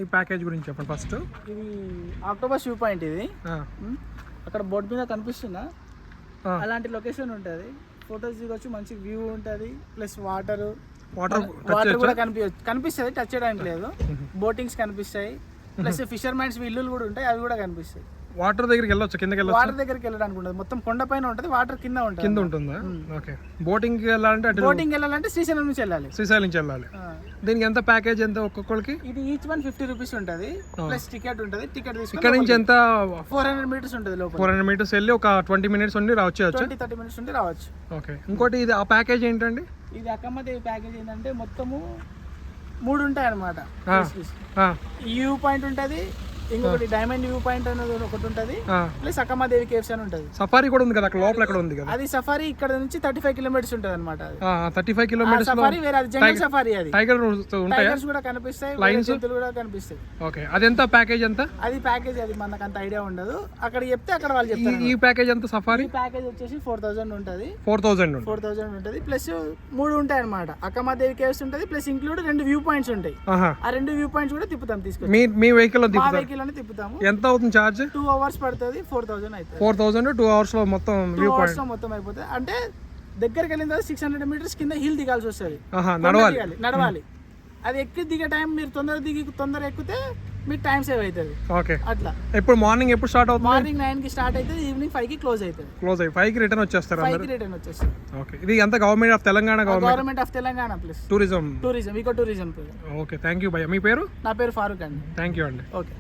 ఈ ప్యాకేజ్ గురించి చెప్పండి ఫస్ట్. ఇది ఆక్టోబస్ వ్యూ పాయింట్. ఇది అక్కడ బోర్డు మీద కనిపిస్తుందా, అలాంటి లొకేషన్ ఉంటుంది. ఫొటోస్ దిగొచ్చు, మంచి వ్యూ ఉంటుంది. ప్లస్ వాటర్ కూడా కనిపిస్తుంది, టచ్ చేయడానికి లేదు. బోటింగ్స్ కనిపిస్తాయి, ప్లస్ ఫిషర్ మ్యాన్స్ ఇల్లులు కూడా ఉంటాయి, అవి కూడా కనిపిస్తాయి. వాటర్ దగ్గరికి వెళ్ళొచ్చు, కిందకి వెళ్ళొచ్చు. వాటర్ దగ్గరికి వెళ్ళడానికి ఉంటుంది, మొత్తం కొండ పైన ఉంటుంది, వాటర్ కింద ఉంటుంది. కింద ఉంటుందా? ఓకే. బోటింగ్ వెళ్ళాలంటే శ్రీశైలం నుంచి వెళ్ళాలి. శ్రీశైలం నుంచి వెళ్ళాలి. దీనికి ఎంత ప్యాకేజ్, ఎంత ఒక్కొక్కరికి? ఇది ఈచ్ వన్ 50 రూపీస్ ఉంటుంది, ప్లస్ టికెట్ ఉంటుంది. టికెట్ తీసుకుని ఇక్కడ నుంచి ఎంత? 400 మీటర్స్ ఉంటుంది లోపల. 400 మీటర్స్ వెళ్ళి ఒక 20 మినిట్స్ ఉండి రావచ్చు. 20-30 మినిట్స్ ఉండి రావచ్చు. ఓకే. ఇంకోటి ఇది ఆ ప్యాకేజ్ ఏంటండి? ఇది అక్కమ్మదేవి ప్యాకేజ్ ఏంటంటే మొత్తము 3 ఉంటాయి అన్నమాట. వ్యూ పాయింట్ ఉంటుంది, ఇంకొకటి డైమండ్ వ్యూ పాయింట్ అనేది ఒకటి ఉంటుంది, ప్లస్ అక్కమ్మదేవి కేవ్స్ అని ఉంటుంది. సఫారీ కూడా ఉంది కదా అక్కడ లోపల, ఎక్కడ ఉంది కదా అది. సఫారీ ఇక్కడ నుంచి 35 కిలోమీటర్స్ ఉంటుంది అనమాట. 35 కిలోమీటర్స్ సఫారీ వేరే, అది జంగల్ సఫారీ. అది టైగర్స్ కూడా కనిపిస్తాయి, జంతువులు కూడా కనిపిస్తాయి. ఓకే. అది ఎంత ప్యాకేజ్ ఎంత? అది ప్యాకేజ్, అది మనకు అంత ఐడియా ఉండదు. అక్కడ చెప్తే అక్కడ వాళ్ళు చెప్తారు. ఈ ప్యాకేజ్ ఎంత? సఫారీ ప్యాకేజ్ వచ్చేసి 4000 ఉంటుంది. 4000 ఉంటుంది, ప్లస్ 3 ఉంటాయి అనమాట. అక్కమ్మదేవి కేవ్స్ ఉంటుంది, ప్లస్ ఇంక్లూడ్ 2 వ్యూ పాయింట్స్ ఉంటాయి. ఆ 2 వ్యూ పాయింట్స్ కూడా తిప్పుతాం, తీసుకొని మీ వెహికల్ తిప్పుతాము. ఎంత అవుతుంది చార్జ్? 2 అవర్స్ పడుతుంది, 4000 అవుతుంది. 4000 2 అవర్స్ లో మొత్తం వ్యూ పాయింట్ మొత్తం అయిపోతుంది. అంటే దగ్గరికి వెళ్ళిన తర్వాత 600 మీటర్స్ కింద హిల్ దిగాల్సి వస్తుంది, నడవాలి. అది ఎక్కి దిగే టైం మీరు తొందర ఎక్కితే మీకు టైం సేవ్ అవుతుంది. ఓకే. అట్లా. ఎప్పుడు మార్నింగ్ ఎప్పుడు స్టార్ట్ అవుతుంది? మార్నింగ్ 9 కి స్టార్ట్ అవుతుంది, ఈవినింగ్ 5 కి క్లోజ్ అవుతుంది. 5 కి రిటర్న్ వచ్చేస్తారు. ఓకే. ఇది ఎంత? Government of Telangana. Plus tourism eco tourism. Okay. Thank you భయ్య. మీ పేరు? నా పేరు ఫారూక్ అండి. థ్యాంక్ యూ అండి. ఓకే.